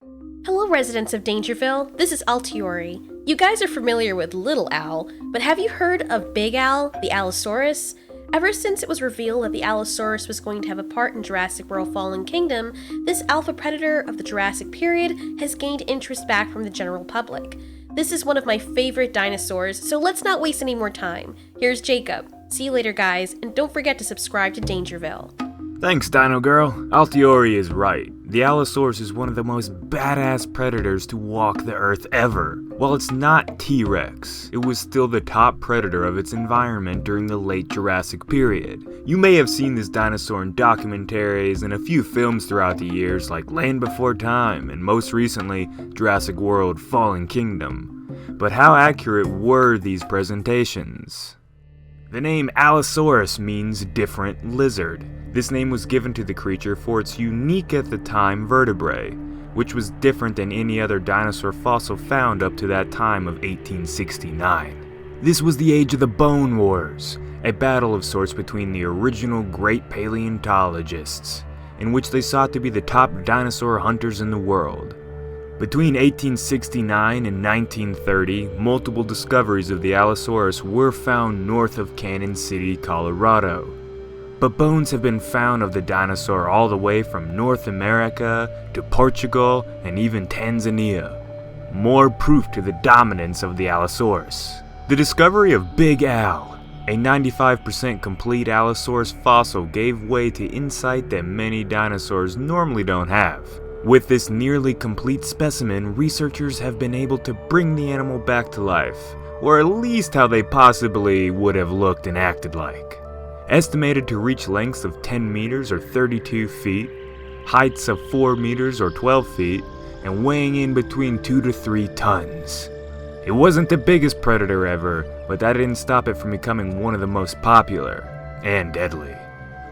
Hello, residents of DangerVille. This is Alteori. You guys are familiar with Little Al, but have you heard of Big Al, the Allosaurus? Ever since it was revealed that the Allosaurus was going to have a part in Jurassic World Fallen Kingdom, this alpha predator of the Jurassic period has gained interest back from the general public. This is one of my favorite dinosaurs, so let's not waste any more time. Here's Jacob. See you later, guys, and don't forget to subscribe to DangerVille. Thanks, Dino Girl. Alteori is right. The Allosaurus is one of the most badass predators to walk the earth ever. While it's not T-Rex, it was still the top predator of its environment during the late Jurassic period. You may have seen this dinosaur in documentaries and a few films throughout the years like Land Before Time and most recently Jurassic World Fallen Kingdom. But how accurate were these presentations? The name Allosaurus means different lizard. This name was given to the creature for its unique at the time vertebrae, which was different than any other dinosaur fossil found up to that time of 1869. This was the age of the Bone Wars, a battle of sorts between the original great paleontologists, in which they sought to be the top dinosaur hunters in the world. Between 1869 and 1930, multiple discoveries of the Allosaurus were found north of Canyon City, Colorado. But bones have been found of the dinosaur all the way from North America to Portugal and even Tanzania. More proof to the dominance of the Allosaurus. The discovery of Big Al, a 95% complete Allosaurus fossil, gave way to insight that many dinosaurs normally don't have. With this nearly complete specimen, researchers have been able to bring the animal back to life, or at least how they possibly would have looked and acted like. Estimated to reach lengths of 10 meters or 32 feet, heights of 4 meters or 12 feet, and weighing in between 2 to 3 tons. It wasn't the biggest predator ever, but that didn't stop it from becoming one of the most popular, and deadly.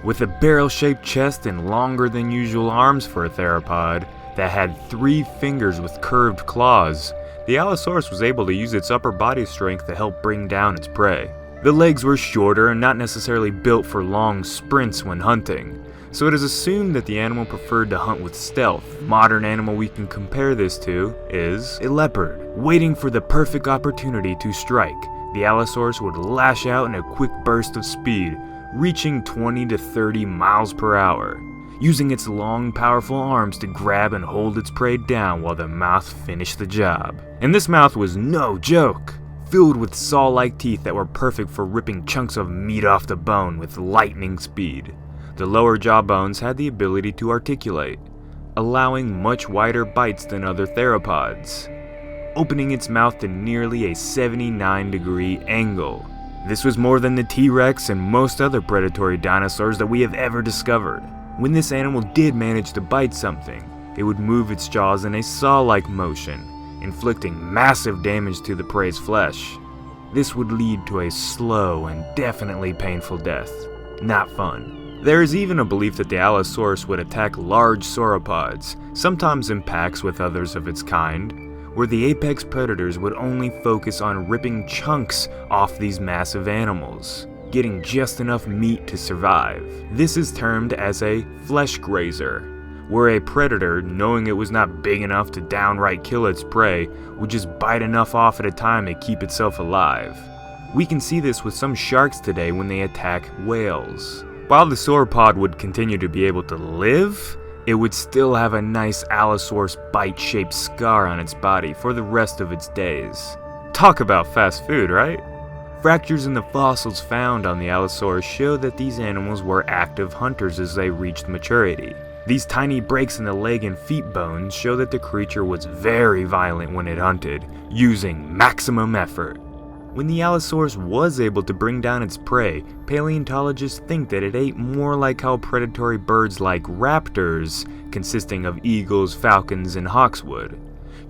With a barrel-shaped chest and longer than usual arms for a theropod that had 3 fingers with curved claws, the Allosaurus was able to use its upper body strength to help bring down its prey. The legs were shorter and not necessarily built for long sprints when hunting, so it is assumed that the animal preferred to hunt with stealth. Modern animal we can compare this to is a leopard. Waiting for the perfect opportunity to strike, the Allosaurus would lash out in a quick burst of speed, reaching 20 to 30 miles per hour, using its long, powerful arms to grab and hold its prey down while the mouth finished the job. And this mouth was no joke, filled with saw-like teeth that were perfect for ripping chunks of meat off the bone with lightning speed. The lower jaw bones had the ability to articulate, allowing much wider bites than other theropods, opening its mouth to nearly a 79-degree angle. This was more than the T-Rex and most other predatory dinosaurs that we have ever discovered. When this animal did manage to bite something, it would move its jaws in a saw-like motion, inflicting massive damage to the prey's flesh. This would lead to a slow and definitely painful death. Not fun. There is even a belief that the Allosaurus would attack large sauropods, sometimes in packs with others of its kind, where the apex predators would only focus on ripping chunks off these massive animals, getting just enough meat to survive. This is termed as a flesh grazer, where a predator, knowing it was not big enough to downright kill its prey, would just bite enough off at a time to keep itself alive. We can see this with some sharks today when they attack whales. While the sauropod would continue to be able to live, it would still have a nice Allosaurus bite-shaped scar on its body for the rest of its days. Talk about fast food, right? Fractures in the fossils found on the Allosaurus show that these animals were active hunters as they reached maturity. These tiny breaks in the leg and feet bones show that the creature was very violent when it hunted, using maximum effort. When the Allosaurus was able to bring down its prey, paleontologists think that it ate more like how predatory birds like raptors, consisting of eagles, falcons, and hawks would,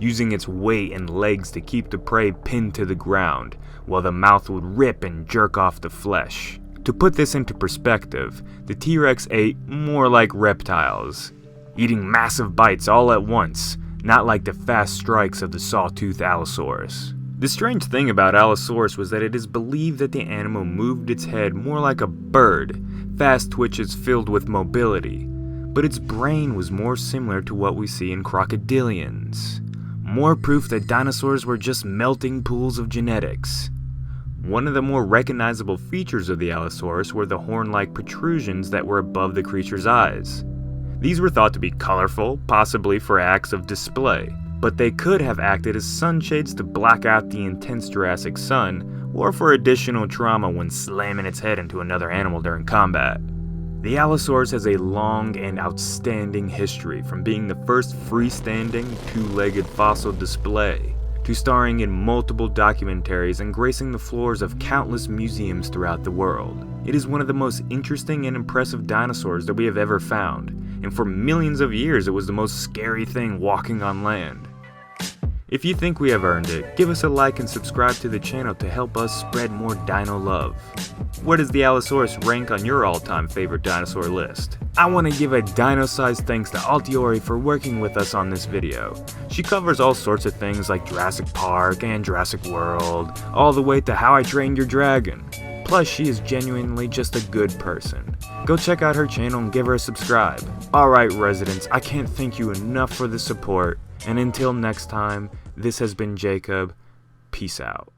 using its weight and legs to keep the prey pinned to the ground, while the mouth would rip and jerk off the flesh. To put this into perspective, the T-Rex ate more like reptiles, eating massive bites all at once, not like the fast strikes of the sawtooth Allosaurus. The strange thing about Allosaurus was that it is believed that the animal moved its head more like a bird, fast twitches filled with mobility, but its brain was more similar to what we see in crocodilians. More proof that dinosaurs were just melting pools of genetics. One of the more recognizable features of the Allosaurus were the horn-like protrusions that were above the creature's eyes. These were thought to be colorful, possibly for acts of display, but they could have acted as sunshades to black out the intense Jurassic sun, or for additional trauma when slamming its head into another animal during combat. The Allosaurus has a long and outstanding history, from being the first freestanding, two-legged fossil display, to starring in multiple documentaries and gracing the floors of countless museums throughout the world. It is one of the most interesting and impressive dinosaurs that we have ever found, and for millions of years it was the most scary thing walking on land. If you think we have earned it, give us a like and subscribe to the channel to help us spread more dino love. Where does the Allosaurus rank on your all-time favorite dinosaur list? I want to give a dino-sized thanks to Alteori for working with us on this video. She covers all sorts of things like Jurassic Park and Jurassic World, all the way to How I Trained Your Dragon. Plus, she is genuinely just a good person. Go check out her channel and give her a subscribe. Alright residents, I can't thank you enough for the support, and until next time, this has been Jacob. Peace out.